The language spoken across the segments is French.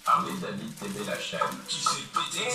Ahmed David TV, la chaîne qui s'est pété.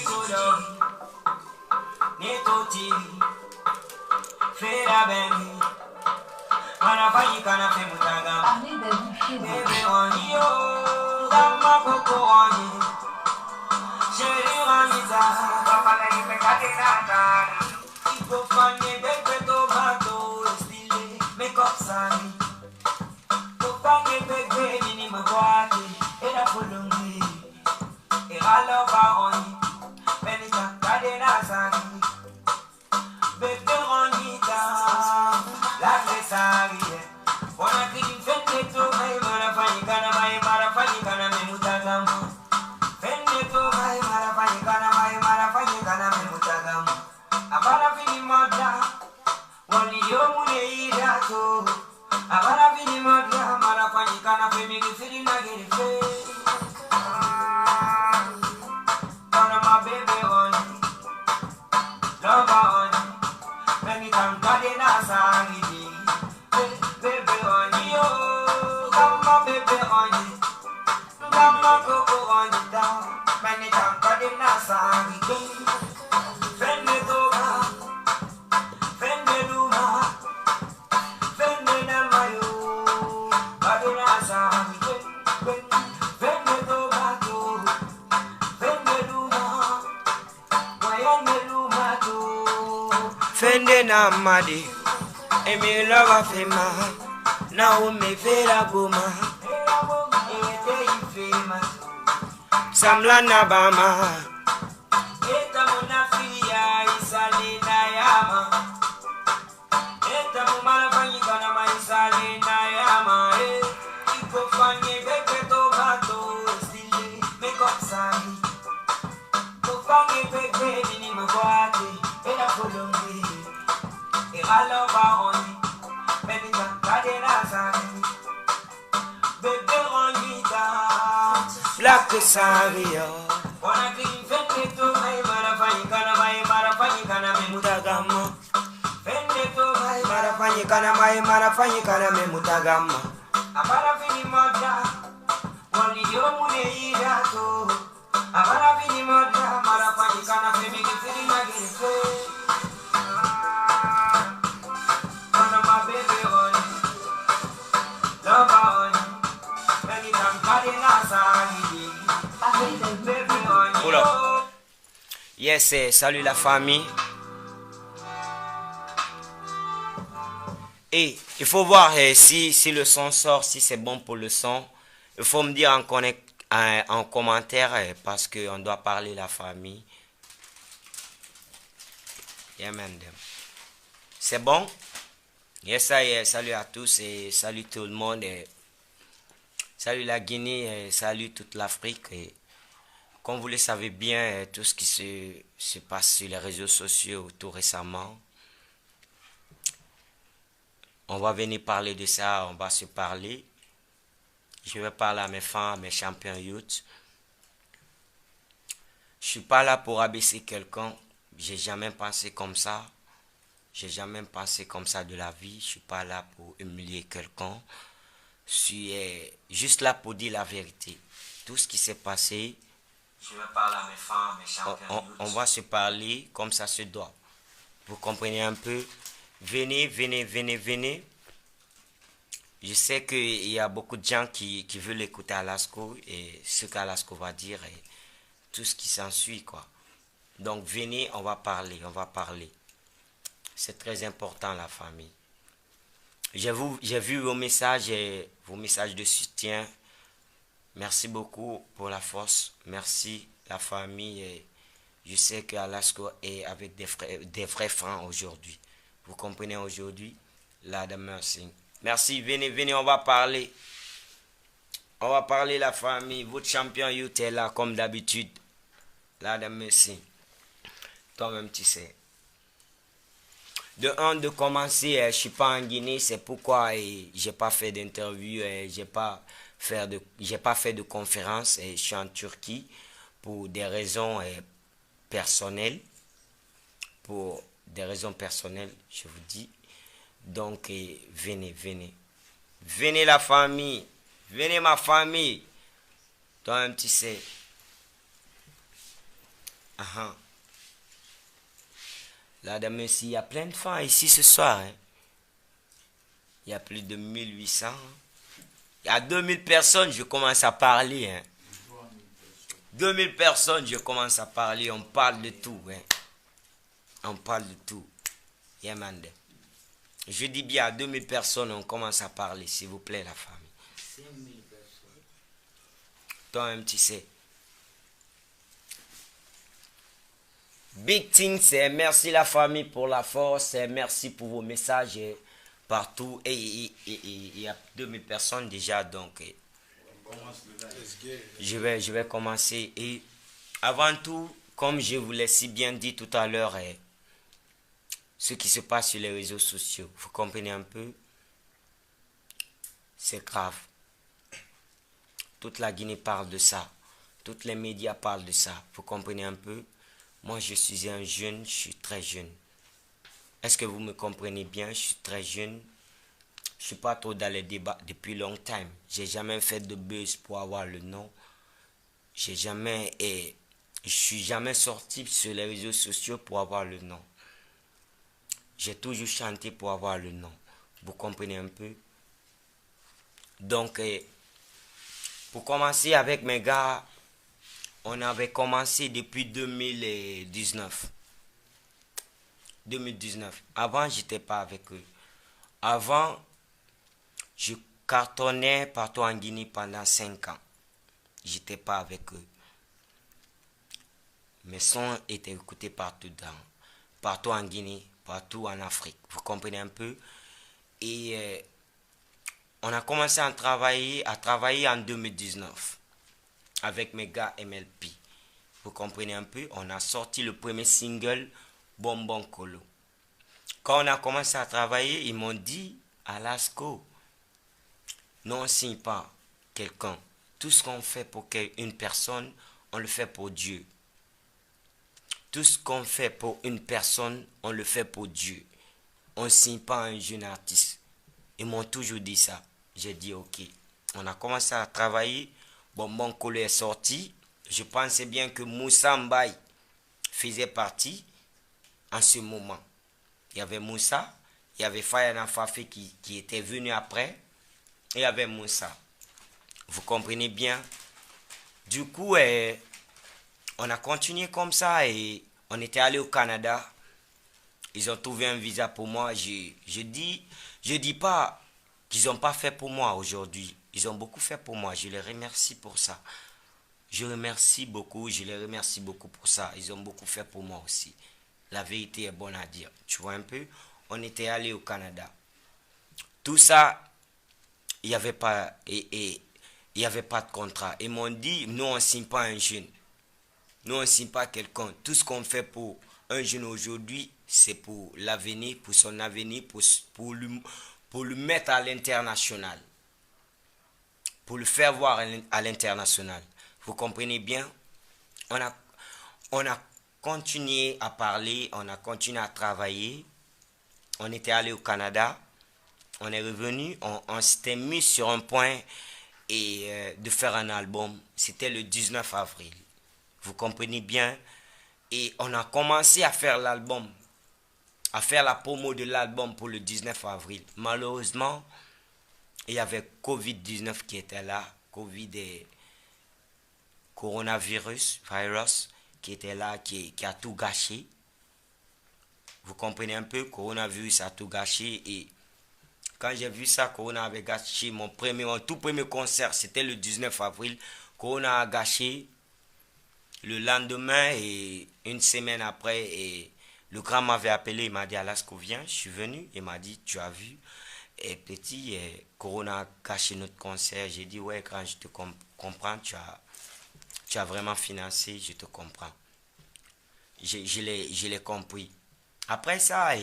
Fende na madi, emi lova fema, na ume vera goma, ete ifema, samla na bama, eta munafia isali na yama, eta mumala fanyi kana ma isali na yama, iko fanyi bebe tomato, stile make up sali, ko fanyi bebe nini mabwate, ena kolongi. Black Saria, Yes, salut la famille. Et il faut voir si le son sort, si c'est bon pour le son. Il faut me dire en commentaire parce qu'on doit parler la famille. Yeah, c'est bon? Yes, salut à tous et salut tout le monde. Salut la Guinée et salut toute l'Afrique. Comme vous le savez bien, tout ce qui se passe sur les réseaux sociaux tout récemment, on va venir parler de ça, on va se parler. Je vais parler à mes fans, à mes champions youth. Je suis pas là pour abaisser quelqu'un, j'ai jamais pensé comme ça. J'ai jamais pensé comme ça de la vie, je suis pas là pour humilier quelqu'un. Je suis juste là pour dire la vérité. Tout ce qui s'est passé, je vais parler à mes fans, mes champions. On va se parler comme ça se doit. Vous comprenez un peu? Venez. Je sais qu'il y a beaucoup de gens qui veulent écouter Alasco et ce qu'Alasco va dire et tout ce qui s'ensuit, quoi. Donc venez, on va parler. C'est très important, la famille. J'ai vu vos messages de soutien. Merci beaucoup pour la force. Merci la famille. Et je sais que Alasco est avec des vrais frères aujourd'hui. Vous comprenez aujourd'hui? Là, merci. Merci, venez, on va parler. On va parler la famille. Votre champion youth est là comme d'habitude. Là, merci. Toi-même, tu sais. De commencer, je ne suis pas en Guinée, c'est pourquoi j'ai pas fait d'interview, j'ai pas fait de conférence, je suis en Turquie pour des raisons personnelles. Pour des raisons personnelles, je vous dis. Donc, venez, venez. Venez la famille. Venez ma famille. Toi-même, tu sais. Uh-huh. Là, dame, ici, il y a plein de femmes ici ce soir. Hein. Il y a plus de 1800. Hein. Il y a 2000 personnes, je commence à parler. Hein. 2000 personnes, je commence à parler. On parle de tout. Hein. On parle de tout. Yeah, man. Je dis bien à 2000 personnes, on commence à parler, s'il vous plaît, la famille. 5000 personnes. Toi-même, tu sais. Big thing, c'est merci la famille pour la force, merci pour vos messages partout. Et il y a 2000 personnes déjà, donc je vais commencer. Et avant tout, comme je vous l'ai si bien dit tout à l'heure, ce qui se passe sur les réseaux sociaux, vous comprenez un peu, c'est grave. Toute la Guinée parle de ça, tous les médias parlent de ça, vous comprenez un peu. Moi, je suis un jeune, je suis très jeune. Est-ce que vous me comprenez bien? Je suis très jeune. Je ne suis pas trop dans les débats depuis longtemps. J'ai jamais fait de buzz pour avoir le nom. Je suis jamais sorti sur les réseaux sociaux pour avoir le nom. J'ai toujours chanté pour avoir le nom. Vous comprenez un peu? Donc, pour commencer avec mes gars, on avait commencé depuis 2019. 2019. Avant, j'étais pas avec eux. Avant, je cartonnais partout en Guinée pendant 5 ans. J'étais pas avec eux. Mes sons étaient écoutés partout en Guinée, partout en Afrique. Vous comprenez un peu? Et on a commencé à travailler en 2019 avec mes gars MLP. Vous comprenez un peu? On a sorti le premier single Bonbon Colo. Quand on a commencé à travailler, ils m'ont dit à Lasco, non, on ne signe pas quelqu'un. Tout ce qu'on fait pour une personne, on le fait pour Dieu. Tout ce qu'on fait pour une personne, on le fait pour Dieu. On ne signe pas un jeune artiste. Ils m'ont toujours dit ça. J'ai dit ok. On a commencé à travailler. Bonbon Colo est sorti. Je pensais bien que Moussa Mbaye faisait partie en ce moment. Il y avait Moussa, il y avait Fayana Fafé qui était venu après, et il y avait Moussa. Vous comprenez bien? Du coup, on a continué comme ça et on était allé au Canada. Ils ont trouvé un visa pour moi. Je dis pas qu'ils n'ont pas fait pour moi aujourd'hui. Ils ont beaucoup fait pour moi. Je les remercie pour ça. Je les remercie beaucoup pour ça. Ils ont beaucoup fait pour moi aussi. La vérité est bonne à dire. Tu vois un peu? On était allé au Canada. Tout ça, il n'y avait pas il y avait pas de contrat. Ils m'ont dit, nous on ne signe pas un jeune. Nous on ne signe pas quelqu'un. Tout ce qu'on fait pour un jeune aujourd'hui, c'est pour l'avenir, pour son avenir, pour le mettre à l'international. Pour le faire voir à l'international. Vous comprenez bien? On a continué à parler, on a continué à travailler. On était allé au Canada. On est revenu, on s'était mis sur un point de faire un album. C'était le 19 avril. Vous comprenez bien? Et on a commencé à faire l'album, à faire la promo de l'album pour le 19 avril. Malheureusement, il y avait Covid-19 qui était là. Coronavirus, qui était là, qui a tout gâché. Vous comprenez un peu? Coronavirus a tout gâché et quand j'ai vu ça, Corona avait gâché mon tout premier concert, c'était le 19 avril. Corona a gâché. Le lendemain et une semaine après, et le grand m'avait appelé, il m'a dit Alasco viens, je suis venu, il m'a dit tu as vu, et petit, Corona a gâché notre concert. J'ai dit ouais, quand je te comprends, tu as vraiment financé, je te comprends. Je l'ai compris. Après ça,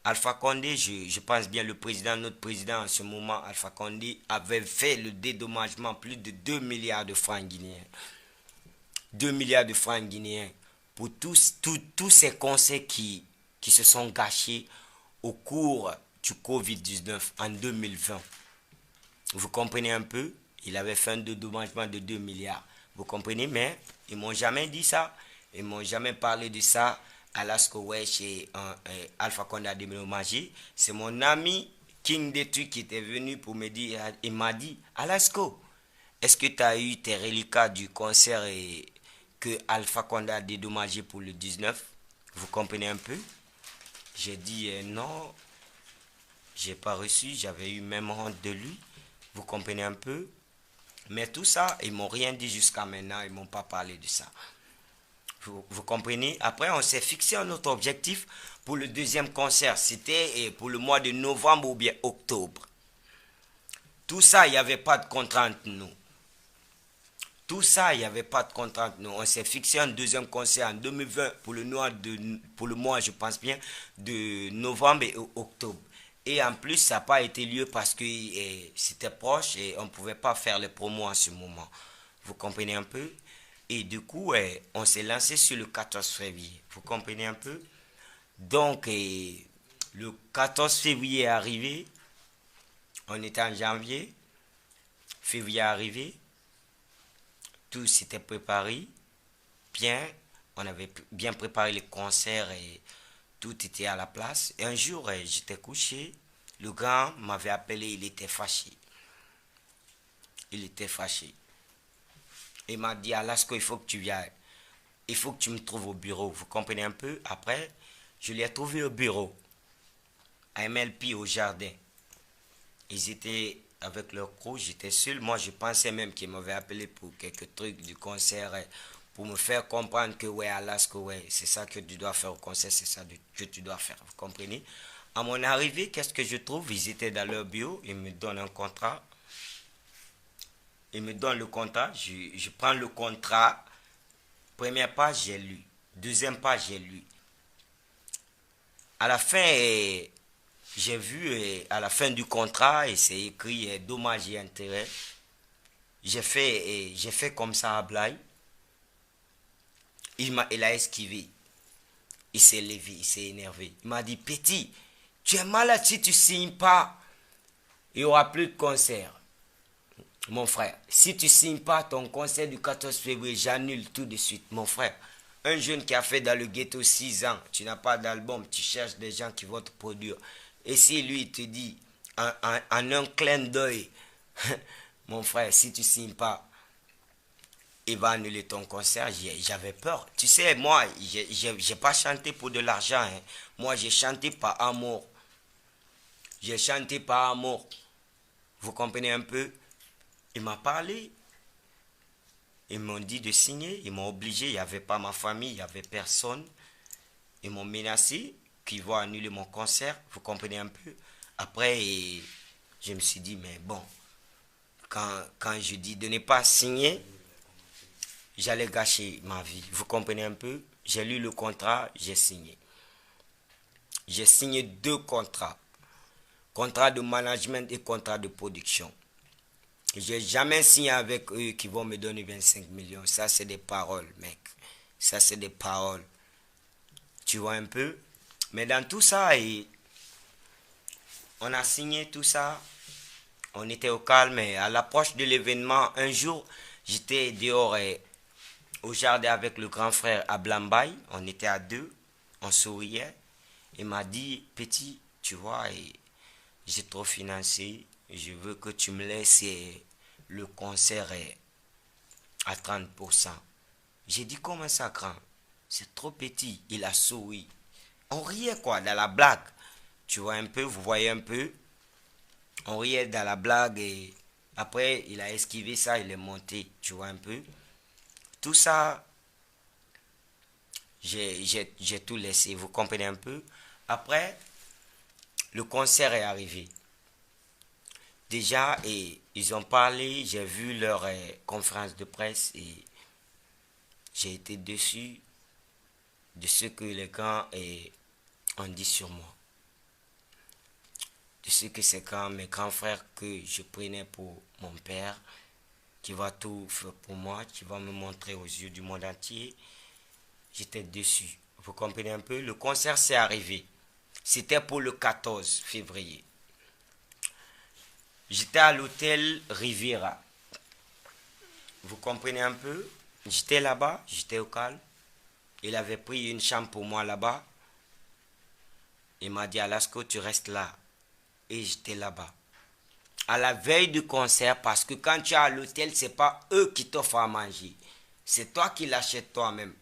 Alpha Condé, je pense bien notre président en ce moment, Alpha Condé, avait fait le dédommagement plus de 2 milliards de francs guinéens. 2 milliards de francs guinéens pour tous ces conseils qui se sont gâchés au cours du Covid-19 en 2020. Vous comprenez un peu? Il avait fait un dédommagement de 2 milliards. Vous comprenez? Mais ils m'ont jamais dit ça. Ils m'ont jamais parlé de ça. Alasko Wesh et Alpha Conda dédommagé. C'est mon ami King Detu qui était venu pour me dire, il m'a dit, Alasko, est-ce que tu as eu tes reliquats du concert que Alpha Conda a dédommagé pour le 19? Vous comprenez un peu? J'ai dit non, j'ai pas reçu, j'avais eu même honte de lui. Vous comprenez un peu? Mais tout ça, ils m'ont rien dit jusqu'à maintenant, ils m'ont pas parlé de ça. Vous comprenez? Après, on s'est fixé un autre objectif pour le deuxième concert. C'était pour le mois de novembre ou bien octobre. Tout ça, il n'y avait pas de contrainte, nous. Tout ça, il n'y avait pas de contrainte. Nous, on s'est fixé un deuxième concert en 2020 pour le mois, je pense bien, de novembre et octobre. Et en plus, ça n'a pas été lieu parce que c'était proche et on ne pouvait pas faire les promos en ce moment. Vous comprenez un peu? Et du coup, on s'est lancé sur le 14 février. Vous comprenez un peu? Donc, le 14 février est arrivé. On était en janvier. Février est arrivé. Tout s'était préparé bien. On avait bien préparé les concerts et tout était à la place. Et un jour, j'étais couché. Le gars m'avait appelé, il était fâché. Il était fâché. Il m'a dit, Alasko, il faut que tu viennes. Il faut que tu me trouves au bureau. Vous comprenez un peu? Après, je l'ai trouvé au bureau. À MLP, au jardin. Ils étaient avec leur crew, j'étais seul. Moi, je pensais même qu'ils m'avaient appelé pour quelques trucs du concert, pour me faire comprendre que, ouais, Alaska, ouais, c'est ça que tu dois faire au concert, c'est ça que tu dois faire. Vous comprenez? À mon arrivée, qu'est-ce que je trouve? Ils étaient dans leur bureau, ils me donnent un contrat. Ils me donnent le contrat, je prends le contrat. Première page, j'ai lu. Deuxième page, j'ai lu. À la fin, j'ai vu à la fin du contrat, et c'est écrit dommages et intérêts. J'ai fait comme ça à Blaye. Il a esquivé. Il s'est levé, il s'est énervé. Il m'a dit, petit, tu es malade si tu ne signes pas. Il n'y aura plus de concert. Mon frère, si tu ne signes pas ton concert du 14 février, j'annule tout de suite. Mon frère, un jeune qui a fait dans le ghetto 6 ans, tu n'as pas d'album, tu cherches des gens qui vont te produire. Et si lui, il te dit, en un clin d'œil, mon frère, si tu ne signes pas, il va annuler ton concert. J'avais peur. Tu sais, moi, j'ai pas chanté pour de l'argent. Hein. Moi, j'ai chanté par amour. J'ai chanté par amour. Vous comprenez un peu? Il m'a parlé. Ils m'ont dit de signer. Ils m'ont obligé. Il n'y avait pas ma famille. Il n'y avait personne. Ils m'ont menacé qu'ils vont annuler mon concert. Vous comprenez un peu? Après, je me suis dit, mais bon, quand je dis de ne pas signer, j'allais gâcher ma vie. Vous comprenez un peu? J'ai lu le contrat, j'ai signé. J'ai signé 2 contrats. Contrat de management et contrat de production. J'ai jamais signé avec eux qui vont me donner 25 millions. Ça, c'est des paroles, mec. Ça, c'est des paroles. Tu vois un peu? Mais dans tout ça, on a signé tout ça. On était au calme. Et à l'approche de l'événement, un jour, j'étais dehors au jardin avec le grand frère à Blambaye. On était à 2. On souriait. Il m'a dit, petit, tu vois, j'ai trop financé. Je veux que tu me laisses le concert à 30%. J'ai dit, comment ça, grand? C'est trop petit. Il a souri. On riait quoi, dans la blague. Tu vois un peu, vous voyez un peu. On riait dans la blague et après, il a esquivé ça, il est monté. Tu vois un peu. Tout ça, j'ai tout laissé. Vous comprenez un peu. Après, le concert est arrivé. Déjà, ils ont parlé, j'ai vu leur conférence de presse et j'ai été déçu de ce que les gars ont dit sur moi. De ce que c'est quand mes grands frères que je prenais pour mon père, qui va tout faire pour moi, qui va me montrer aux yeux du monde entier. J'étais déçu. Vous comprenez un peu? Le concert s'est arrivé. C'était pour le 14 février. J'étais à l'hôtel Riviera. Vous comprenez un peu? J'étais là-bas, j'étais au calme. Il avait pris une chambre pour moi là-bas. Il m'a dit, Alasco, tu restes là. Et j'étais là-bas. À la veille du concert, parce que quand tu es à l'hôtel, ce n'est pas eux qui t'offrent à manger. C'est toi qui l'achètes toi-même.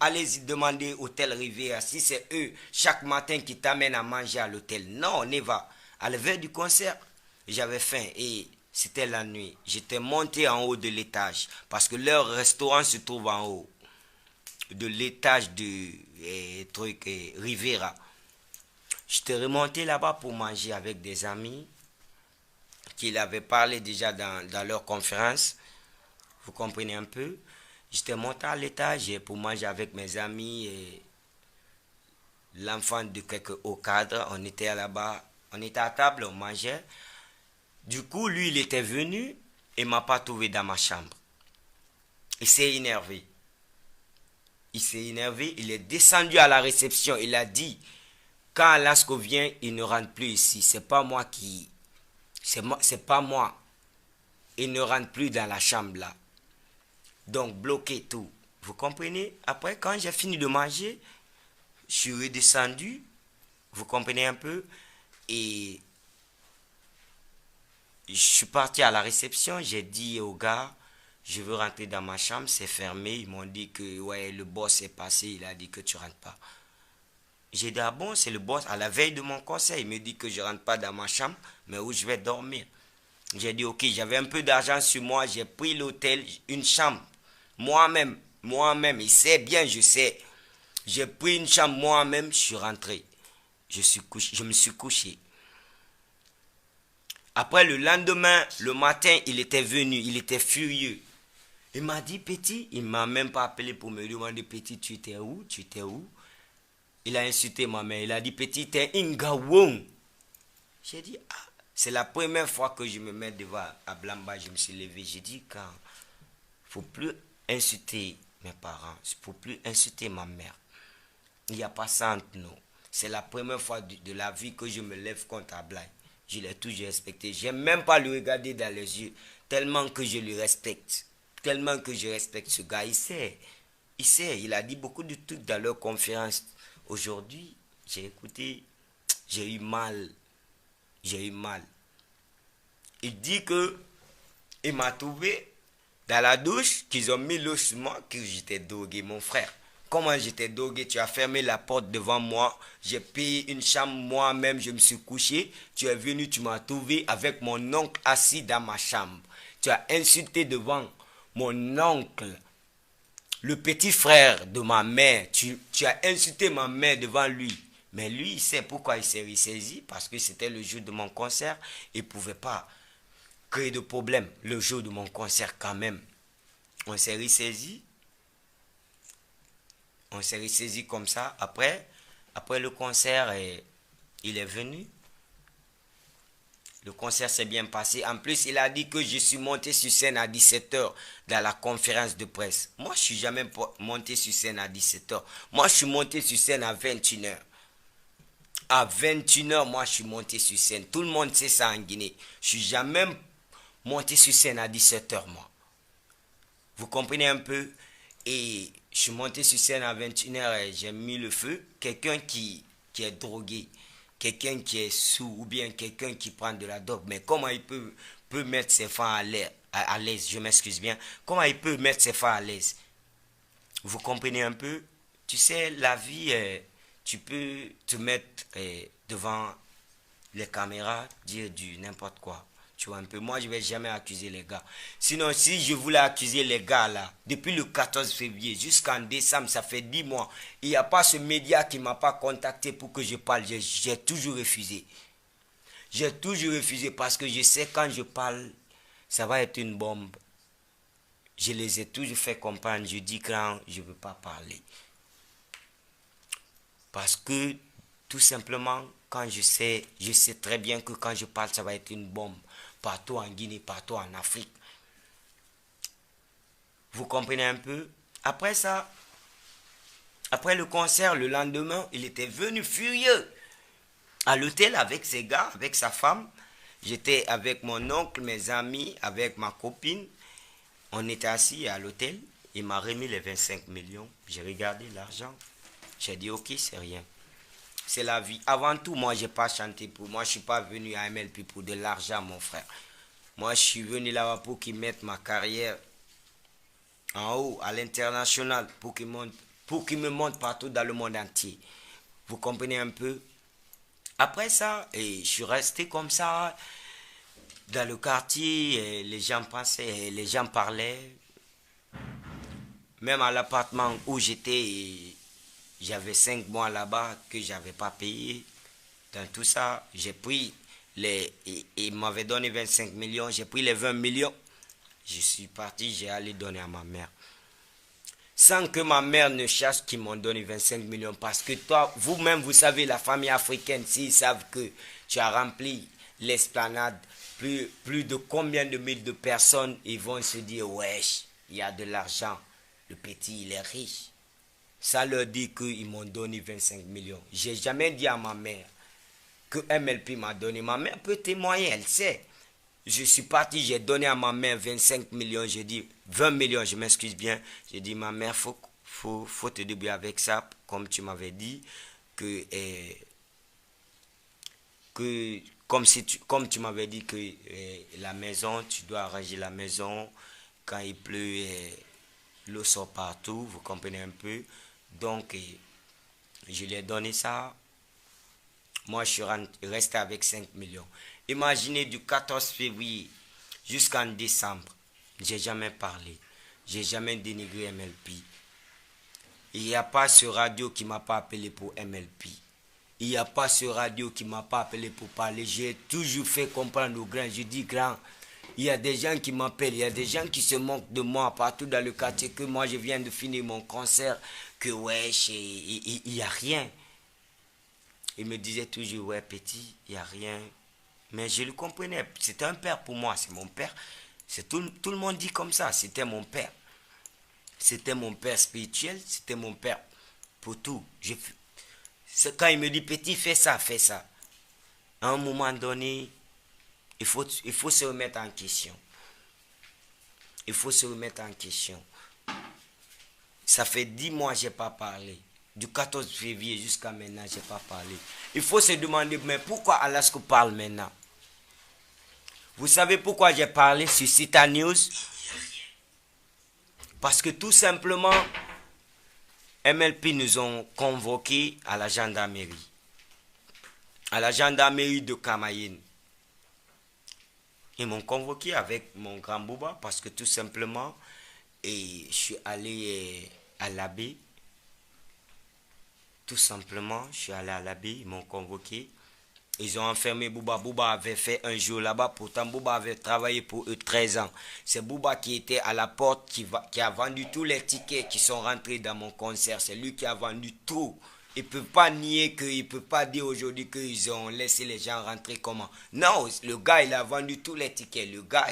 Allez-y demander au Hôtel Riviera si c'est eux chaque matin qui t'amènent à manger à l'hôtel. Non, on y va. À la veille du concert, j'avais faim et c'était la nuit. J'étais monté en haut de l'étage parce que leur restaurant se trouve en haut de l'étage de Riviera. J'étais remonté là-bas pour manger avec des amis qui avaient parlé déjà dans leur conférence. Vous comprenez un peu? J'étais monté à l'étage pour manger avec mes amis et l'enfant de quelques hauts cadres. On était là-bas, on était à table, on mangeait. Du coup, lui, il était venu et m'a pas trouvé dans ma chambre. Il s'est énervé. Il est descendu à la réception. Il a dit, quand Alasco vient, il ne rentre plus ici. C'est pas moi. Il ne rentre plus dans la chambre là. Donc, bloquer tout. Vous comprenez? Après, quand j'ai fini de manger, je suis redescendu. Vous comprenez un peu? Et je suis parti à la réception. J'ai dit au gars, je veux rentrer dans ma chambre. C'est fermé. Ils m'ont dit que ouais, le boss est passé. Il a dit que tu rentres pas. J'ai dit, ah bon, c'est le boss. À la veille de mon conseil, il me dit que je rentre pas dans ma chambre, mais où je vais dormir. J'ai dit, ok, j'avais un peu d'argent sur moi. J'ai pris l'hôtel, une chambre. Moi-même, il sait bien, je sais. J'ai pris une chambre moi-même, je suis rentré. Je me suis couché. Après, le lendemain, le matin, il était venu, il était furieux. Il m'a dit, petit, il ne m'a même pas appelé pour me demander, petit, tu étais où? Il a insulté ma mère, il a dit, petit, t'es Ingawong. J'ai dit, ah, c'est la première fois que je me mets devant à Blamba, je me suis levé. J'ai dit, quand il ne faut plus insulter mes parents, il ne faut plus insulter ma mère. Il n'y a pas ça entre nous. C'est la première fois de la vie que je me lève contre Ablaye. Je l'ai toujours respecté. Je n'aime même pas le regarder dans les yeux. Tellement que je le respecte. Tellement que je respecte ce gars. Il sait. Il a dit beaucoup de trucs dans leur conférence. Aujourd'hui, j'ai écouté. J'ai eu mal. Il dit que il m'a trouvé dans la douche, qu'ils ont mis l'eau sur moi, que j'étais drogué, mon frère. Comment j'étais drogué? Tu as fermé la porte devant moi. J'ai payé une chambre moi-même. Je me suis couché. Tu es venu, tu m'as trouvé avec mon oncle assis dans ma chambre. Tu as insulté devant mon oncle, le petit frère de ma mère. Tu as insulté ma mère devant lui. Mais lui, il sait pourquoi il s'est ressaisi. Parce que c'était le jour de mon concert. Il ne pouvait pas créer de problème le jour de mon concert quand même. On s'est ressaisi. On s'est ressaisi comme ça. Après le concert, il est venu. Le concert s'est bien passé. En plus, il a dit que je suis monté sur scène à 17h dans la conférence de presse. Moi, je ne suis jamais monté sur scène à 17h. Moi, je suis monté sur scène à 21h. À 21h, moi, je suis monté sur scène. Tout le monde sait ça en Guinée. Je ne suis jamais monté sur scène à 17h, moi. Vous comprenez un peu? Et je suis monté sur scène à 21h et j'ai mis le feu. Quelqu'un qui est drogué, quelqu'un qui est sous ou bien quelqu'un qui prend de la dope, mais comment il peut mettre ses femmes à l'aise, je m'excuse bien, comment il peut mettre ses femmes à l'aise? Vous comprenez un peu? Tu sais, la vie, tu peux te mettre devant les caméras, dire du n'importe quoi. Tu vois un peu, moi je ne vais jamais accuser les gars. Sinon, si je voulais accuser les gars là, depuis le 14 février jusqu'en décembre, ça fait 10 mois, il n'y a pas ce média qui ne m'a pas contacté pour que je parle. J'ai toujours refusé. J'ai toujours refusé parce que je sais quand je parle, ça va être une bombe. Je les ai toujours fait comprendre. Je dis quand je ne veux pas parler. Parce que tout simplement, quand je sais très bien que quand je parle, ça va être une bombe. Partout en Guinée, partout en Afrique. Vous comprenez un peu? Après le concert, le lendemain, il était venu furieux. à l'hôtel avec ses gars, avec sa femme. J'étais avec mon oncle, mes amis, avec ma copine. On était assis à l'hôtel. Il m'a remis les 25 millions. J'ai regardé l'argent. J'ai dit, ok, c'est rien. C'est la vie. Avant tout, moi, je n'ai pas chanté pour... Moi, je ne suis pas venu à MLP pour de l'argent, mon frère. Moi, je suis venu là-bas pour qu'ils mettent ma carrière en haut, à l'international, pour qu'ils me montrent partout dans le monde entier. Vous comprenez un peu? Après ça, je suis resté comme ça dans le quartier. Les gens passaient, les gens parlaient. Même à l'appartement où j'étais, j'avais 5 mois là-bas que je n'avais pas payé. Dans tout ça, j'ai pris il m'avait donné 25 millions, j'ai pris les 20 millions. Je suis parti, j'ai allé donner à ma mère. Sans que ma mère ne cherche qu'ils m'ont donné 25 millions. Parce que toi, vous-même, vous savez, la famille africaine, s'ils savent que tu as rempli l'esplanade, plus de combien de milliers de personnes, ils vont se dire, wesh, il y a de l'argent. Le petit, il est riche. Ça leur dit qu'ils m'ont donné 25 millions. J'ai jamais dit à ma mère que MLP m'a donné. Ma mère peut témoigner, elle sait. Je suis parti, j'ai donné à ma mère 25 millions, j'ai dit 20 millions, je m'excuse bien. J'ai dit, ma mère, faut te débrouiller avec ça, comme tu m'avais dit, comme tu m'avais dit que la maison, tu dois arranger la maison, quand il pleut, l'eau sort partout, vous comprenez un peu. Donc, je lui ai donné ça. Moi, je suis resté avec 5 millions. Imaginez du 14 février jusqu'en décembre. J'ai jamais parlé. J'ai jamais dénigré MLP. Il n'y a pas ce radio qui ne m'a pas appelé pour MLP. Il n'y a pas ce radio qui ne m'a pas appelé pour parler. J'ai toujours fait comprendre aux grands. Je dis, grand, il y a des gens qui m'appellent. Il y a des gens qui se moquent de moi partout dans le quartier. Que moi, je viens de finir mon concert. Que wesh, il n'y a rien. Il me disait toujours, ouais, petit, il n'y a rien. Mais je le comprenais. C'était un père pour moi. C'est mon père. Tout le monde dit comme ça. C'était mon père. C'était mon père spirituel. C'était mon père pour tout. Quand il me dit, petit, fais ça, fais ça. À un moment donné, il faut se remettre en question. Il faut se remettre en question. Ça fait 10 mois que je n'ai pas parlé. Du 14 février jusqu'à maintenant, je n'ai pas parlé. Il faut se demander, mais pourquoi Alasko parle maintenant? Vous savez pourquoi j'ai parlé sur Sita News? Parce que tout simplement, MLP nous ont convoqués à la gendarmerie. À la gendarmerie de Camaïenne. Ils m'ont convoqué avec mon grand Bouba parce que tout simplement, je suis allé à l'abbé. Tout simplement, je suis allé à l'abbé, ils m'ont convoqué. Ils ont enfermé Bouba. Bouba avait fait un jour là-bas. Pourtant, Bouba avait travaillé pour eux 13 ans. C'est Bouba qui était à la porte, qui a vendu tous les tickets qui sont rentrés dans mon concert. C'est lui qui a vendu tout. Il ne peut pas nier qu'il ne peut pas dire aujourd'hui qu'ils ont laissé les gens rentrer comment. Non, le gars, il a vendu tous les tickets. Le gars,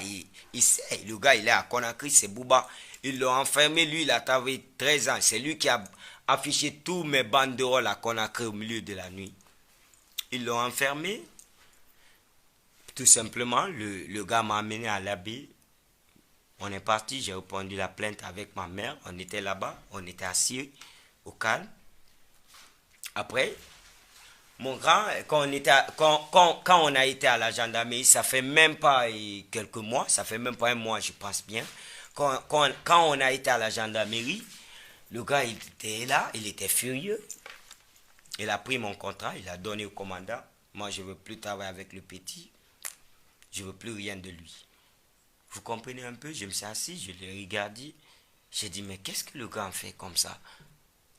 il sait. Le gars, il est à Conakry, c'est Bouba. Ils l'ont enfermé. Lui, il a travaillé 13 ans. C'est lui qui a affiché tous mes banderoles à Conakry au milieu de la nuit. Ils l'ont enfermé. Tout simplement, le gars m'a amené à l'abbé. On est parti, j'ai répondu la plainte avec ma mère. On était là-bas, on était assis au calme. Après, mon grand, quand on a été à la gendarmerie, ça fait même pas quelques mois, ça fait même pas un mois, je pense bien. Quand on a été à la gendarmerie, le gars, il était là, il était furieux. Il a pris mon contrat, il a donné au commandant. Moi, je ne veux plus travailler avec le petit. Je ne veux plus rien de lui. Vous comprenez un peu? Je me suis assis, je l'ai regardé. J'ai dit, mais qu'est-ce que le gars en fait comme ça?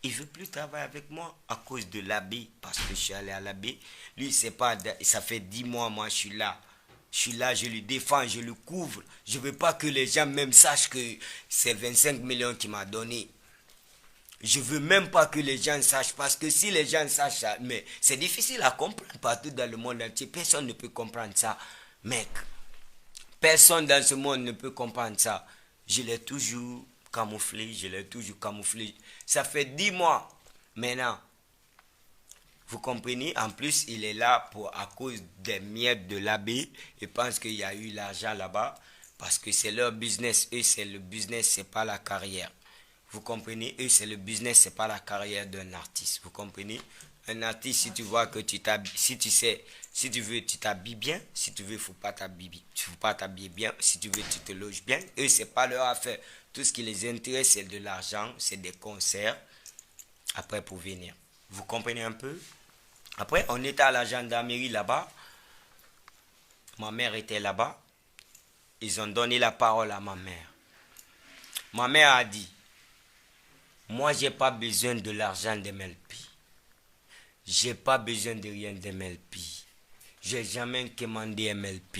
Il ne veut plus travailler avec moi à cause de l'abbé. Parce que je suis allé à l'abbé. Lui, c'est pas, ça fait 10 mois, moi, je suis là. Je suis là, je le défends, je le couvre. Je ne veux pas que les gens même sachent que c'est 25 millions qu'il m'a donné. Je veux même pas que les gens sachent, parce que si les gens sachent ça, mais c'est difficile à comprendre partout dans le monde entier. Personne ne peut comprendre ça, mec. Personne dans ce monde ne peut comprendre ça. Je l'ai toujours camouflé, je l'ai toujours camouflé. Ça fait 10 mois maintenant. Vous comprenez? En plus, il est là à cause des miettes de l'abbé. Il pense qu'il y a eu l'argent là-bas. Parce que c'est leur business. Eux, c'est le business, c'est pas la carrière. Vous comprenez? Eux, c'est le business, c'est pas la carrière d'un artiste. Vous comprenez? Un artiste, si tu vois que tu t'habilles, si tu sais, si tu veux, tu t'habilles bien. Si tu veux, faut pas t'habiller bien. Si tu veux, tu te loges bien. Eux, c'est pas leur affaire. Tout ce qui les intéresse, c'est de l'argent, c'est des concerts. Après, pour venir. Vous comprenez un peu? Après, on était à la gendarmerie là-bas. Ma mère était là-bas. Ils ont donné la parole à ma mère. Ma mère a dit, moi, j'ai pas besoin de l'argent d'MLP. J'ai pas besoin de rien d'MLP. J'ai jamais commandé MLP.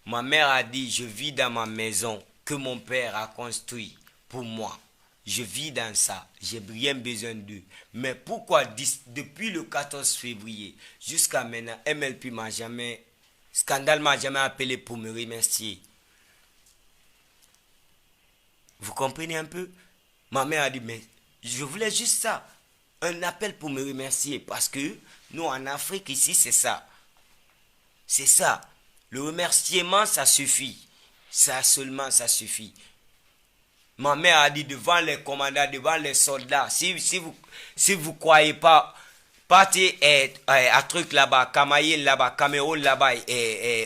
Ma mère a dit, je vis dans ma maison que mon père a construit pour moi. Je vis dans ça. J'ai rien besoin d'eux. Mais pourquoi depuis le 14 février jusqu'à maintenant, MLP m'a jamais, Scandale m'a jamais appelé pour me remercier. Vous comprenez un peu? Ma mère a dit, mais je voulais juste ça. Un appel pour me remercier. Parce que nous, en Afrique, ici, c'est ça. C'est ça. Le remerciement, ça suffit. Ça seulement, ça suffit. Ma mère a dit devant les commandants, devant les soldats, si vous croyez pas, partez à truc là-bas, Camaïen là-bas, Cameroun là-bas,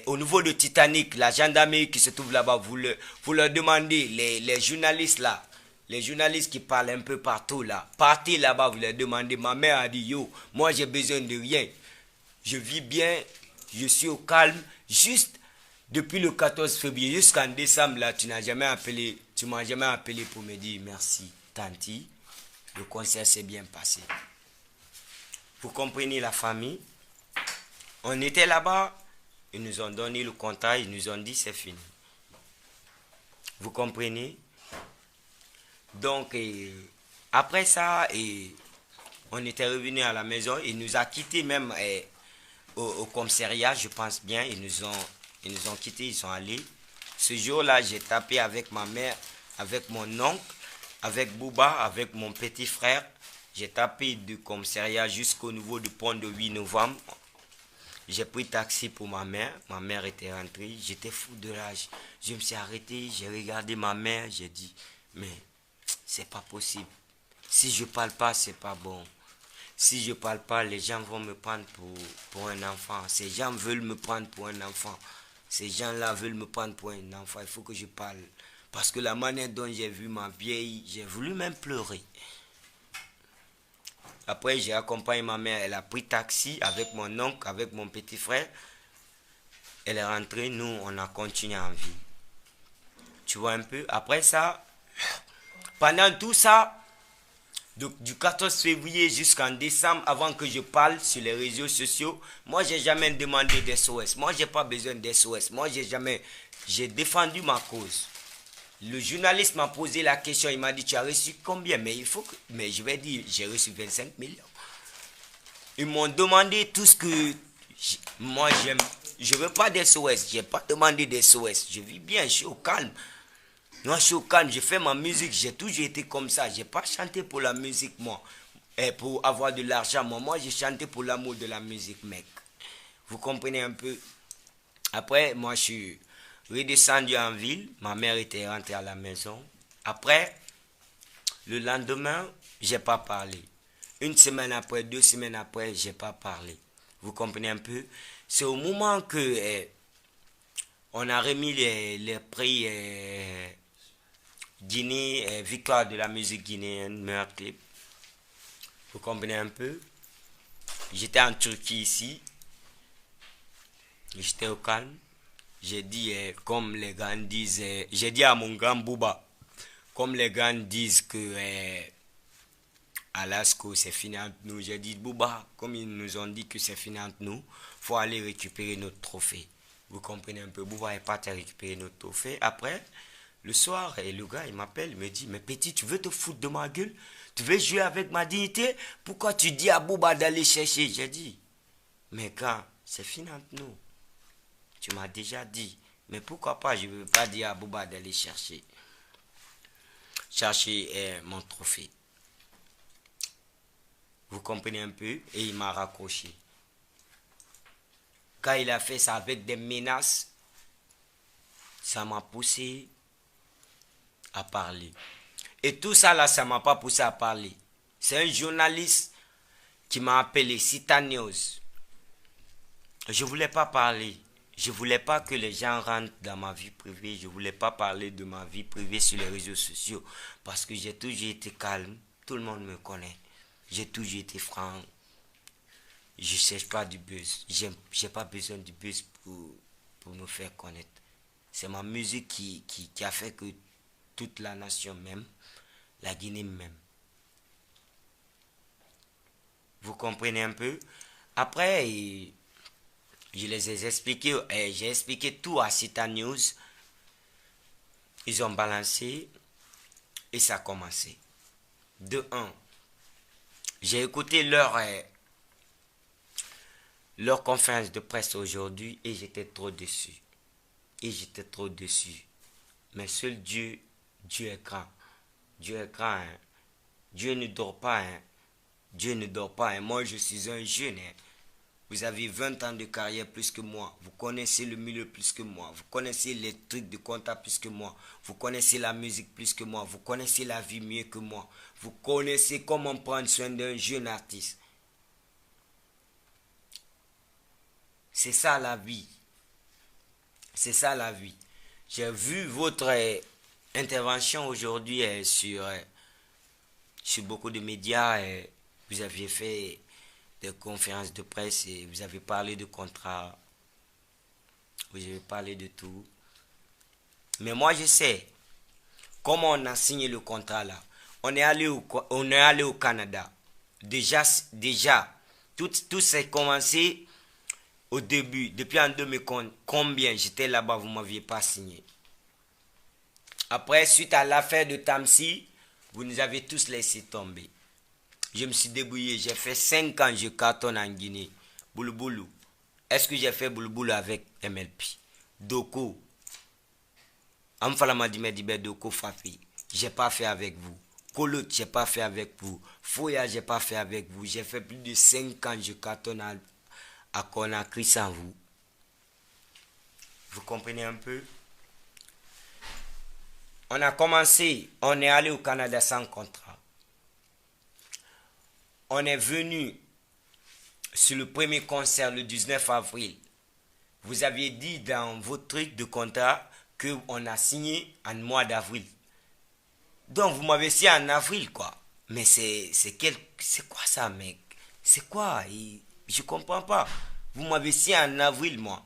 au niveau de Titanic, la gendarmerie qui se trouve là-bas, vous leur demandez, les journalistes là, les journalistes qui parlent un peu partout là, partez là-bas, vous leur demandez. Ma mère a dit, yo, moi j'ai besoin de rien. Je vis bien, je suis au calme, juste depuis le 14 février jusqu'en décembre là, tu m'as jamais appelé pour me dire merci, tanti. Le concert s'est bien passé. Vous comprenez la famille? On était là-bas, ils nous ont donné le contrat, ils nous ont dit c'est fini. Vous comprenez? Donc, après ça, on était revenu à la maison, il nous a quittés même au commissariat, je pense bien, ils nous ont quittés, ils sont allés. Ce jour-là, j'ai tapé avec ma mère, avec mon oncle, avec Bouba, avec mon petit frère. J'ai tapé du commissariat jusqu'au niveau du pont de 8 novembre. J'ai pris taxi pour ma mère. Ma mère était rentrée. J'étais fou de rage. Je me suis arrêté, j'ai regardé ma mère, j'ai dit, mais c'est pas possible. Si je parle pas, c'est pas bon. Si je parle pas, les gens vont me prendre pour un enfant. Ces gens veulent me prendre pour un enfant. Ces gens-là veulent me prendre pour un enfant. Il faut que je parle. Parce que la manière dont j'ai vu ma vieille, j'ai voulu même pleurer. Après, j'ai accompagné ma mère. Elle a pris taxi avec mon oncle, avec mon petit frère. Elle est rentrée. Nous, on a continué en vie. Tu vois un peu? Après ça, pendant tout ça, du 14 février jusqu'en décembre, avant que je parle sur les réseaux sociaux, moi, j'ai jamais demandé des SOS. Moi, j'ai pas besoin des SOS. Moi, j'ai défendu ma cause. Le journaliste m'a posé la question, il m'a dit, tu as reçu combien? Mais je vais dire, j'ai reçu 25 millions. Ils m'ont demandé tout ce que moi j'aime. Je veux pas des SOS, j'ai pas demandé des SOS. Je vis bien, je suis au calme. Moi, je suis au calme, je fais ma musique, j'ai toujours été comme ça. J'ai pas chanté pour la musique, moi. Et pour avoir de l'argent, moi, j'ai chanté pour l'amour de la musique, mec. Vous comprenez un peu? Après, moi, je suis redescendu en ville. Ma mère était rentrée à la maison. Après, le lendemain, j'ai pas parlé. Une semaine après, 2 semaines après, j'ai pas parlé. Vous comprenez un peu? C'est au moment que on a remis les prix Guinée, victoire de la musique guinéenne, meilleur clip. Vous comprenez un peu? J'étais en Turquie ici. J'étais au calme. J'ai dit, comme les gars disent, j'ai dit à mon grand Bouba, comme les gars disent que Alasko c'est fini entre nous, j'ai dit, Bouba, comme ils nous ont dit que c'est fini entre nous, il faut aller récupérer notre trophée. Vous comprenez un peu? Bouba est parti récupérer notre trophée. Après, le soir, et le gars, il m'appelle, il me dit, mais petit, tu veux te foutre de ma gueule? Tu veux jouer avec ma dignité? Pourquoi tu dis à Bouba d'aller chercher? J'ai dit, mais quand c'est fini entre nous. Tu m'as déjà dit. Mais pourquoi pas, je ne veux pas dire à Bouba d'aller chercher mon trophée. Vous comprenez un peu? Et il m'a raccroché. Quand il a fait ça avec des menaces, ça m'a poussé à parler. Et tout ça là, ça ne m'a pas poussé à parler. C'est un journaliste qui m'a appelé, Cita News. Je ne voulais pas parler. Je ne voulais pas que les gens rentrent dans ma vie privée. Je ne voulais pas parler de ma vie privée sur les réseaux sociaux. Parce que j'ai toujours été calme. Tout le monde me connaît. J'ai toujours été franc. Je ne cherche pas du buzz. Je n'ai pas besoin du buzz pour me faire connaître. C'est ma musique qui a fait que toute la nation m'aime. La Guinée m'aime. Vous comprenez un peu? Après, je les ai expliqué, j'ai expliqué tout à Cita News. Ils ont balancé et ça a commencé. De un, j'ai écouté leur conférence de presse aujourd'hui et j'étais trop déçu. Mais seul Dieu est grand. Dieu est grand. Hein. Dieu ne dort pas. Hein. Dieu ne dort pas. Hein. Moi, je suis un jeune. Hein. Vous avez 20 ans de carrière plus que moi. Vous connaissez le milieu plus que moi. Vous connaissez les trucs de comptable plus que moi. Vous connaissez la musique plus que moi. Vous connaissez la vie mieux que moi. Vous connaissez comment prendre soin d'un jeune artiste. C'est ça la vie. C'est ça la vie. J'ai vu votre intervention aujourd'hui sur beaucoup de médias. Vous aviez fait des conférences de presse et vous avez parlé de contrats. Vous avez parlé de tout. Mais moi, je sais comment on a signé le contrat là. On est allé au Canada. Déjà tout s'est commencé au début. Depuis en 2000, combien j'étais là-bas, vous ne m'aviez pas signé. Après, suite à l'affaire de Tamsi, vous nous avez tous laissé tomber. Je me suis débrouillé. J'ai fait 5 ans, je cartonne en Guinée. Boulou. Est-ce que j'ai fait boulou avec MLP? Doko. Amfala Dibe Doko Fafi. J'ai pas fait avec vous. Kolot, j'ai pas fait avec vous. Foya, j'ai pas fait avec vous. J'ai fait plus de 5 ans, je cartonne à Conakry sans vous. Vous comprenez un peu? On a commencé, on est allé au Canada sans contrat. On est venu sur le premier concert le 19 avril. Vous aviez dit dans votre truc de contrat qu'on a signé en mois d'avril. Donc vous m'avez signé en avril quoi. Mais c'est quoi ça mec? C'est quoi? Je comprends pas. Vous m'avez signé en avril moi.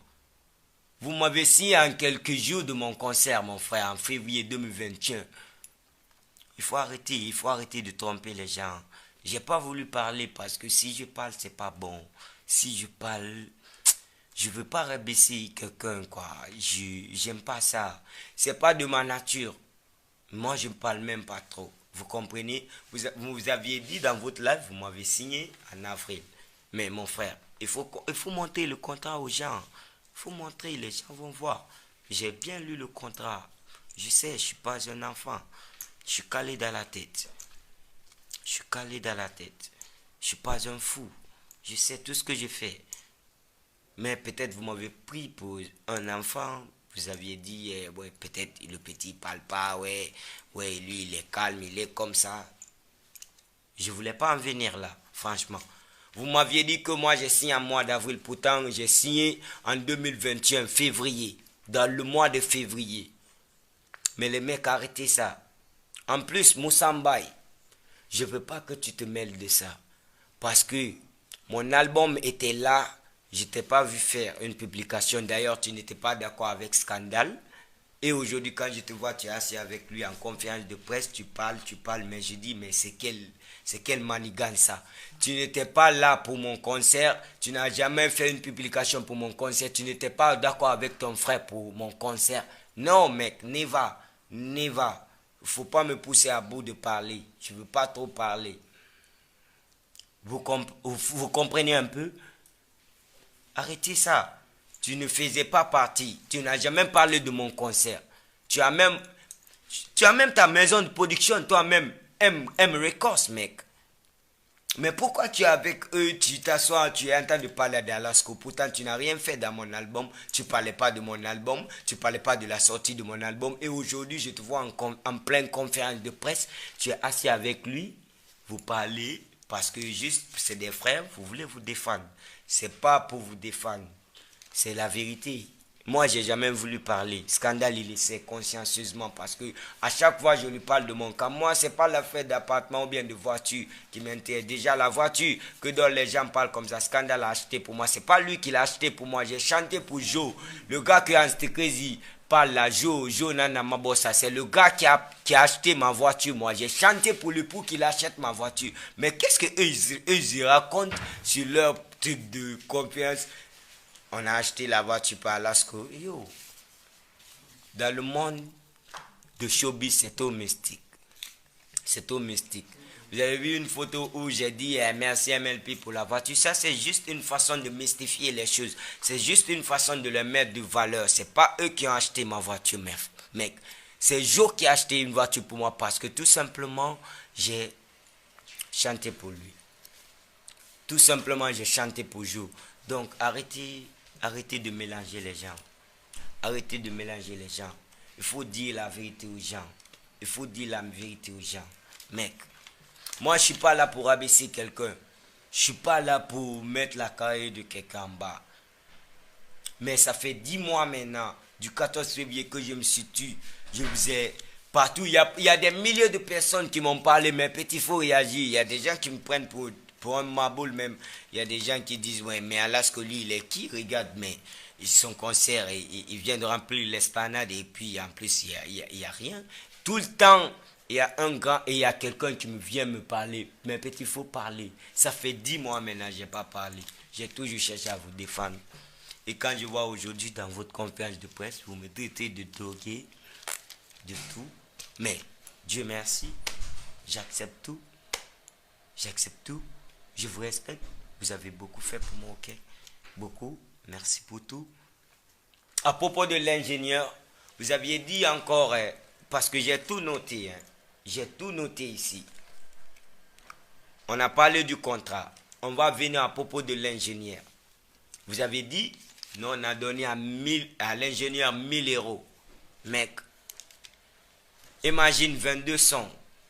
Vous m'avez signé en quelques jours de mon concert mon frère en février 2021. Il faut arrêter de tromper les gens. J'ai pas voulu parler parce que si je parle c'est pas bon. Si je parle, je veux pas rabaisser quelqu'un quoi. J'aime pas ça. C'est pas de ma nature. Moi je ne parle même pas trop. Vous comprenez? Vous aviez dit dans votre live, vous m'avez signé en avril. Mais mon frère, il faut montrer le contrat aux gens. Il faut montrer, les gens vont voir. J'ai bien lu le contrat. Je sais, je ne suis pas un enfant. Je suis calé dans la tête. Je ne suis pas un fou. Je sais tout ce que j'ai fait. Mais peut-être vous m'avez pris pour un enfant. Vous aviez dit, ouais, peut-être le petit ne parle pas. Ouais, lui, il est calme, il est comme ça. Je ne voulais pas en venir là, franchement. Vous m'aviez dit que moi, j'ai signé en mois d'avril. Pourtant, j'ai signé en 2021, février. Dans le mois de février. Mais les mecs, arrêtez ça. En plus, Moussambaye, je ne veux pas que tu te mêles de ça. Parce que mon album était là. Je t'ai pas vu faire une publication. D'ailleurs, tu n'étais pas d'accord avec Scandale. Et aujourd'hui, quand je te vois, tu es assis avec lui en conférence de presse, tu parles. Mais je dis, mais c'est quel manigance ça? Tu n'étais pas là pour mon concert. Tu n'as jamais fait une publication pour mon concert. Tu n'étais pas d'accord avec ton frère pour mon concert. Non, mec, never. Il ne faut pas me pousser à bout de parler. Je ne veux pas trop parler. Vous comprenez un peu? Arrêtez ça. Tu ne faisais pas partie. Tu n'as jamais parlé de mon concert. Tu as même ta maison de production, toi-même, M Records, mec. Mais pourquoi tu es avec eux, tu t'assois, tu es en train de parler d'Alasco, pourtant tu n'as rien fait dans mon album, tu ne parlais pas de mon album, tu ne parlais pas de la sortie de mon album, et aujourd'hui je te vois en pleine conférence de presse, tu es assis avec lui, vous parlez, parce que juste c'est des frères, vous voulez vous défendre. C'est pas pour vous défendre, c'est la vérité. Moi, j'ai jamais voulu parler. Scandale, il le sait consciencieusement parce que à chaque fois, je lui parle de mon cas. Moi, c'est pas l'affaire d'appartement ou bien de voiture qui m'intéresse. Déjà, la voiture, que dans les gens parlent comme ça, Scandale a acheté pour moi. C'est pas lui qui l'a acheté pour moi. J'ai chanté pour Joe. Le gars qui a acheté Crazy parle là, Joe Nana Mabossa. C'est le gars qui a acheté ma voiture. Moi, j'ai chanté pour lui pour qu'il achète ma voiture. Mais qu'est-ce que eux, ils racontent sur leur truc de confiance? On a acheté la voiture par Alasco. Yo, dans le monde de showbiz, c'est au mystique. C'est au mystique. Vous avez vu une photo où j'ai dit merci MLP pour la voiture. Ça, c'est juste une façon de mystifier les choses. C'est juste une façon de les mettre de valeur. C'est pas eux qui ont acheté ma voiture, mec. C'est Joe qui a acheté une voiture pour moi parce que tout simplement, j'ai chanté pour lui. Tout simplement, j'ai chanté pour Joe. Donc, arrêtez de mélanger les gens. Arrêtez de mélanger les gens. Il faut dire la vérité aux gens. Il faut dire la vérité aux gens. Mec, moi je suis pas là pour abaisser quelqu'un. Je suis pas là pour mettre la carrière de quelqu'un en bas. Mais ça fait 10 mois maintenant, du 14 février que je me suis tué. Je vous ai partout. Il y a des milliers de personnes qui m'ont parlé. Mais petit, il faut réagir. Il y a des gens qui me prennent pour un maboule même. Il y a des gens qui disent, ouais, mais Alasco, lui, il est qui? Regarde, mais son concert, il vient de remplir l'esplanade et puis en plus, il y a rien. Tout le temps, il y a un gars et il y a quelqu'un qui vient me parler. Mais petit, il faut parler. Ça fait 10 mois maintenant, je n'ai pas parlé. J'ai toujours cherché à vous défendre. Et quand je vois aujourd'hui dans votre conférence de presse, vous me traitez de drogué, de tout. Mais, Dieu merci, j'accepte tout. J'accepte tout. Je vous respecte. Vous avez beaucoup fait pour moi, ok? Beaucoup. Merci pour tout. À propos de l'ingénieur, vous aviez dit encore, parce que j'ai tout noté, j'ai tout noté ici. On a parlé du contrat. On va venir à propos de l'ingénieur. Vous avez dit, nous on a donné à l'ingénieur 1000 euros. Mec, imagine 22 sons.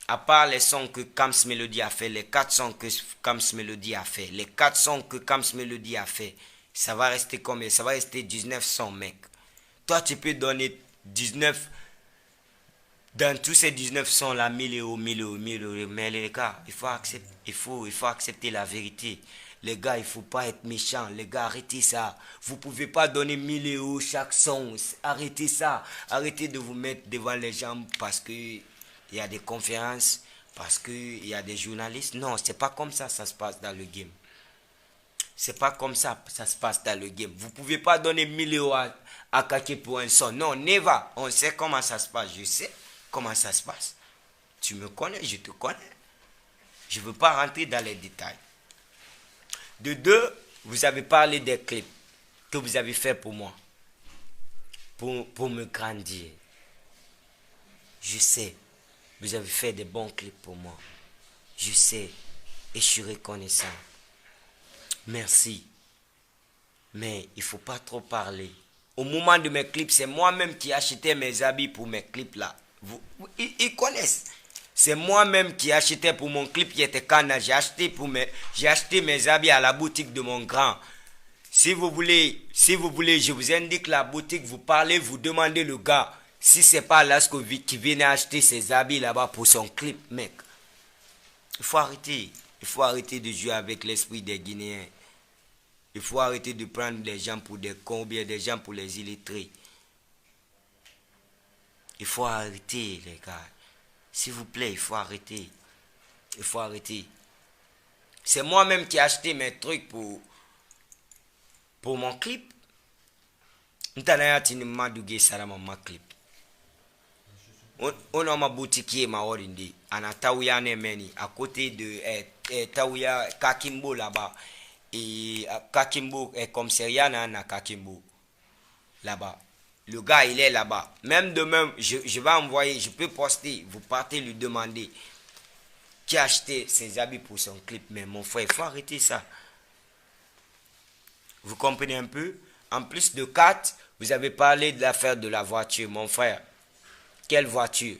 À part les sons que Kams Melody a fait, les 4 sons que Kams Melody a fait, les 4 sons que Kams Melody a fait, ça va rester combien? Ça va rester 19 sons, mec. Toi, tu peux donner 19, dans tous ces 19 sons là, 1000 euros, 1000 euros, 1000 euros. Mais les gars, il faut accepter la vérité. Les gars, il ne faut pas être méchant. Les gars, arrêtez ça. Vous ne pouvez pas donner 1000 euros chaque son. Arrêtez ça. Arrêtez de vous mettre devant les gens parce que il y a des conférences, parce qu'il y a des journalistes. Non, c'est pas comme ça se passe dans le game. C'est pas comme ça se passe dans le game. Vous pouvez pas donner 1000 euros à Kake pour un son. Non, never. On sait comment ça se passe. Je sais comment ça se passe. Tu me connais, je te connais. Je veux pas rentrer dans les détails. De deux, vous avez parlé des clips que vous avez fait pour moi. Pour me grandir. Je sais. Vous avez fait des bons clips pour moi. Je sais. Et je suis reconnaissant. Merci. Mais il ne faut pas trop parler. Au moment de mes clips, c'est moi-même qui achetais mes habits pour mes clips là. Ils connaissent. C'est moi-même qui achetais pour mon clip qui était Kana. J'ai acheté mes habits à la boutique de mon grand. Si vous voulez, je vous indique la boutique, vous parlez, vous demandez le gars. Si c'est pas Alasco qui vient acheter ses habits là-bas pour son clip, mec. Il faut arrêter. Il faut arrêter de jouer avec l'esprit des Guinéens. Il faut arrêter de prendre les gens pour des cons, bien des gens pour les illettrés. Il faut arrêter, les gars. S'il vous plaît, il faut arrêter. Il faut arrêter. C'est moi-même qui ai acheté mes trucs pour mon clip. On a ma boutique ma orindi. Ana Tawia Nemeni. À côté de Tawia Kakimbo là-bas. Et Kakimbo est commissariat na Kakimbo. Là-bas. Le gars, il est là-bas. Même demain, je vais envoyer, je peux poster. Vous partez lui demander. qui a acheté ses habits pour son clip. Mais mon frère, il faut arrêter ça. Vous comprenez un peu? En plus de 4, vous avez parlé de l'affaire de la voiture. Mon frère, quelle voiture?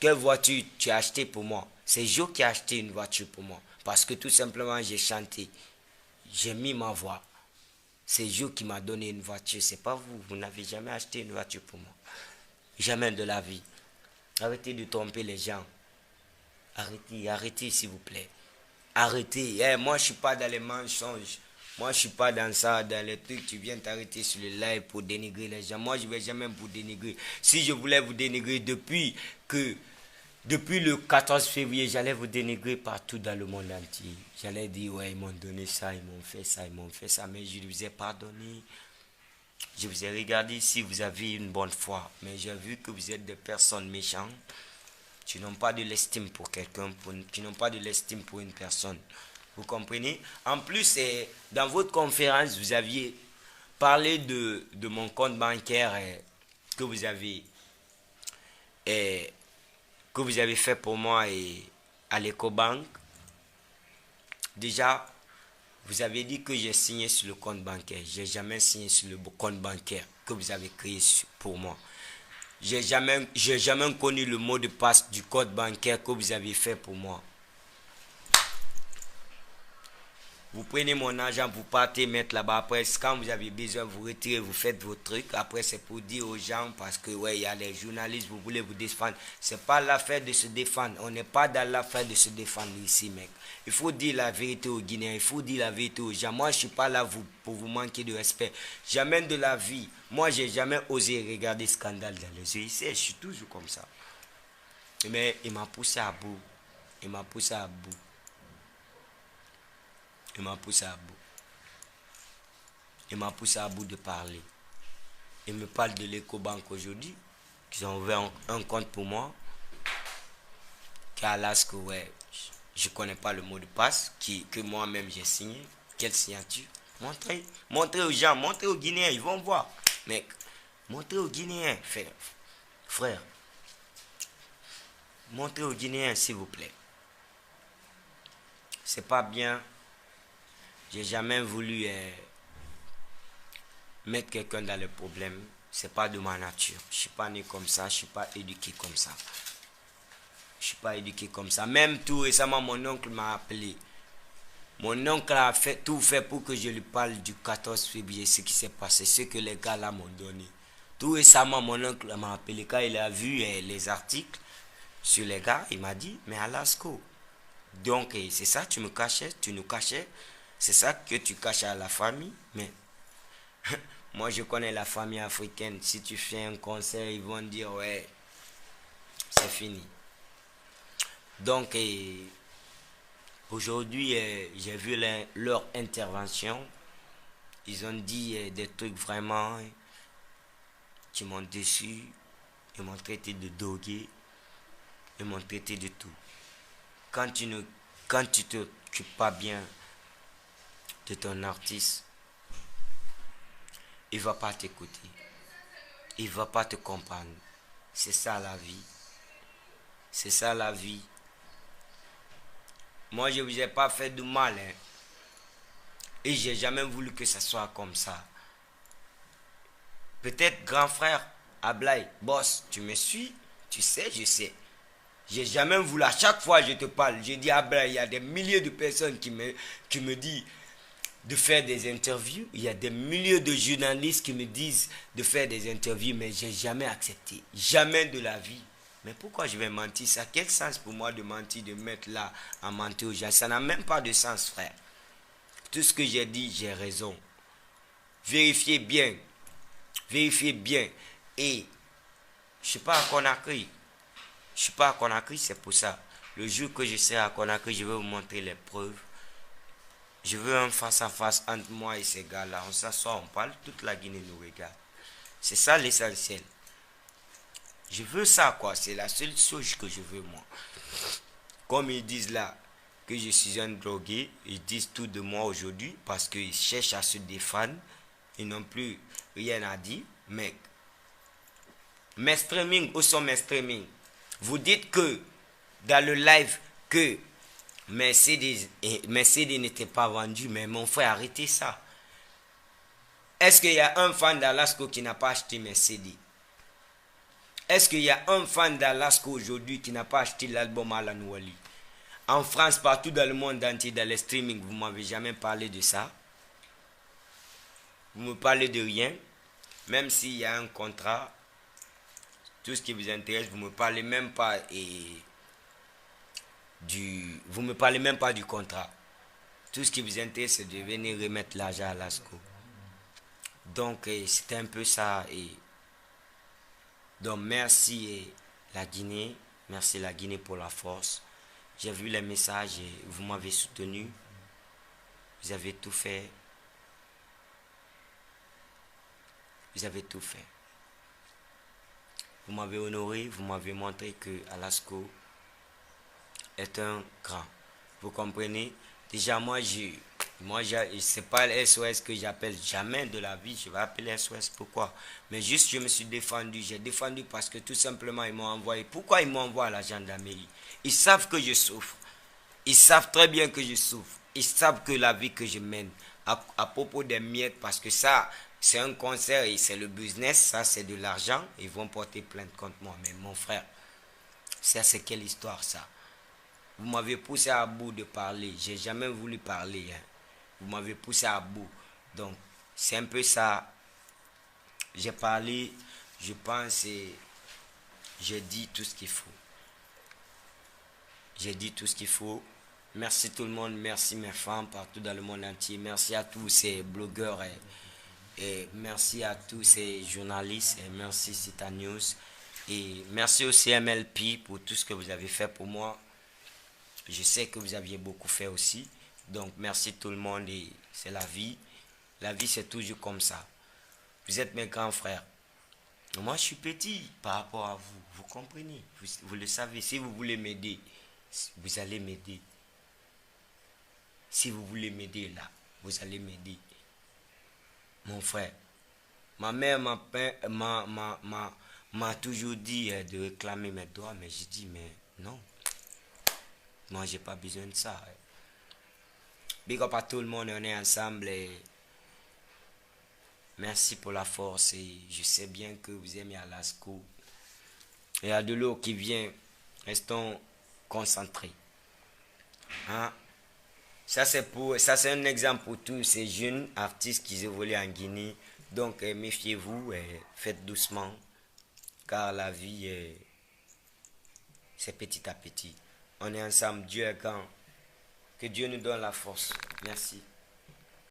Quelle voiture tu as acheté pour moi? C'est Joe qui a acheté une voiture pour moi. Parce que tout simplement, j'ai chanté. J'ai mis ma voix. C'est Joe qui m'a donné une voiture. C'est pas vous. Vous n'avez jamais acheté une voiture pour moi. Jamais de la vie. Arrêtez de tromper les gens. Arrêtez s'il vous plaît. Arrêtez. Moi, je ne suis pas dans les mensonges. Moi, je ne suis pas dans ça, dans les trucs. Tu viens t'arrêter sur le live pour dénigrer les gens. Moi, je ne vais jamais vous dénigrer. Si je voulais vous dénigrer depuis le 14 février, j'allais vous dénigrer partout dans le monde entier. J'allais dire, ouais, ils m'ont donné ça, ils m'ont fait ça, ils m'ont fait ça. Mais je vous ai pardonné. Je vous ai regardé si vous avez une bonne foi. Mais j'ai vu que vous êtes des personnes méchantes. Tu n'as pas de l'estime pour quelqu'un, tu n'as pas de l'estime pour une personne. Vous comprenez? En plus, dans votre conférence, vous aviez parlé de mon compte bancaire que vous avez fait pour moi à l'Ecobank. Déjà, vous avez dit que j'ai signé sur le compte bancaire. Je n'ai jamais signé sur le compte bancaire que vous avez créé pour moi. Je n'ai jamais connu le mot de passe du code bancaire que vous avez fait pour moi. Vous prenez mon argent, vous partez mettre là-bas. Après, quand vous avez besoin, vous retirez, vous faites vos trucs. Après, c'est pour dire aux gens, parce que ouais, il y a les journalistes, vous voulez vous défendre. C'est pas l'affaire de se défendre. On n'est pas dans l'affaire de se défendre ici, mec. Il faut dire la vérité aux Guinéens. Il faut dire la vérité aux gens. Moi, je suis pas là pour vous manquer de respect. J'amène de la vie. Moi, j'ai jamais osé regarder scandale dans les yeux. Ici, je suis toujours comme ça. Mais il m'a poussé à bout. Il m'a poussé à bout. Il m'a poussé à bout. Il m'a poussé à bout de parler. Il me parle de l'Ecobank aujourd'hui, qu'ils ont ouvert un compte pour moi. Qu'Alaska, ouais, je ne connais pas le mot de passe, que moi-même j'ai signé. Quelle signature? Montrez aux gens, montrez aux Guinéens, ils vont voir. Mec, montrez aux Guinéens, frère. Montrez aux Guinéens, s'il vous plaît. C'est pas bien. J'ai jamais voulu mettre quelqu'un dans le problème. C'est pas de ma nature. Je suis pas né comme ça. Je suis pas éduqué comme ça. Je suis pas éduqué comme ça. Même tout récemment, mon oncle m'a appelé. Mon oncle a tout fait pour que je lui parle du 14 février, ce qui s'est passé, ce que les gars là m'ont donné. Tout récemment, mon oncle m'a appelé. Quand il a vu les articles sur les gars, il m'a dit, mais Alasko, donc c'est ça, tu nous cachais. C'est ça que tu caches à la famille. Mais moi, je connais la famille africaine. Si tu fais un concert, ils vont dire, ouais, c'est fini. Donc, aujourd'hui, j'ai vu leur intervention. Ils ont dit des trucs vraiment qui m'ont déçu. Ils m'ont traité de dogué. Ils m'ont traité de tout. Quand tu t'occupes pas bien de ton artiste, il va pas t'écouter, il va pas te comprendre. C'est ça la vie. C'est ça la vie. Moi, je vous ai pas fait de mal, hein. Et j'ai jamais voulu que ça soit comme ça. Peut-être grand frère Ablaye, boss, tu me suis, tu sais, je sais. J'ai jamais voulu, à chaque fois je te parle, je dis Ablaye, il y a des milliers de personnes qui me disent de faire des interviews. Il y a des milliers de journalistes qui me disent de faire des interviews, mais j'ai jamais accepté. Jamais de la vie. Mais pourquoi je vais mentir? Ça a quel sens pour moi de mentir, de mettre là à mentir aux gens? Ça n'a même pas de sens, frère. Tout ce que j'ai dit, j'ai raison. Vérifiez bien. Vérifiez bien. Et je ne suis pas à Conakry. Je ne suis pas à Conakry, c'est pour ça. Le jour que je serai à Conakry, je vais vous montrer les preuves. Je veux un face-à-face entre moi et ces gars-là. On s'assoit, on parle, toute la Guinée nous regarde. C'est ça l'essentiel. Je veux ça, quoi. C'est la seule chose que je veux, moi. Comme ils disent là que je suis un drogué, ils disent tout de moi aujourd'hui parce qu'ils cherchent à se défendre. Ils n'ont plus rien à dire. Mais mes streamings, où sont mes streamings? Vous dites que dans le live que Mercedes n'était pas vendu. Mais mon frère, arrêtez ça. Est-ce qu'il y a un fan d'Alasco qui n'a pas acheté Mercedes? Est-ce qu'il y a un fan d'Alasco aujourd'hui qui n'a pas acheté l'album Alan Wally? En France, partout dans le monde entier, dans les streaming, vous ne m'avez jamais parlé de ça. Vous me parlez de rien. Même s'il y a un contrat, tout ce qui vous intéresse, vous ne me parlez même pas vous me parlez même pas du contrat. Tout ce qui vous intéresse, c'est de venir remettre l'argent à Lasco. Donc, c'était un peu ça. Donc, merci la Guinée. Merci la Guinée pour la force. J'ai vu les messages et vous m'avez soutenu. Vous avez tout fait. Vous avez tout fait. Vous m'avez honoré, vous m'avez montré que Alasco est un grand. Vous comprenez? Déjà, c'est pas le SOS que j'appelle jamais de la vie. Je vais appeler SOS. Pourquoi? Mais juste, je me suis défendu. J'ai défendu parce que tout simplement, ils m'ont envoyé. Pourquoi ils m'envoient à la gendarmerie? Ils savent que je souffre. Ils savent très bien que je souffre. Ils savent que la vie que je mène, à propos des miettes, parce que ça, c'est un concert et c'est le business, ça, c'est de l'argent. Ils vont porter plainte contre moi. Mais mon frère, ça, c'est quelle histoire, ça? Vous m'avez poussé à bout de parler. J'ai jamais voulu parler. Hein. Vous m'avez poussé à bout. Donc, c'est un peu ça. J'ai parlé, je pense, et j'ai dit tout ce qu'il faut. J'ai dit tout ce qu'il faut. Merci tout le monde. Merci mes femmes partout dans le monde entier. Merci à tous ces blogueurs et merci à tous ces journalistes. Et merci Cita News. Et merci aussi MLP pour tout ce que vous avez fait pour moi. Je sais que vous aviez beaucoup fait aussi. Donc, merci tout le monde et c'est la vie. La vie, c'est toujours comme ça. Vous êtes mes grands frères. Moi, je suis petit par rapport à vous. Vous comprenez? Vous le savez. Si vous voulez m'aider, vous allez m'aider. Si vous voulez m'aider là, vous allez m'aider. Mon frère, ma mère m'a toujours dit de réclamer mes droits, mais j'ai dit, mais non. Moi, j'ai pas besoin de ça. Big up à tout le monde, on est ensemble. Et merci pour la force. Et je sais bien que vous aimez Alasco. Il y a de l'eau qui vient. Restons concentrés. Hein? Ça, c'est un exemple pour tous ces jeunes artistes qui évoluent en Guinée. Donc, méfiez-vous et faites doucement. Car la vie, c'est petit à petit. On est ensemble. Dieu est grand. Que Dieu nous donne la force. Merci.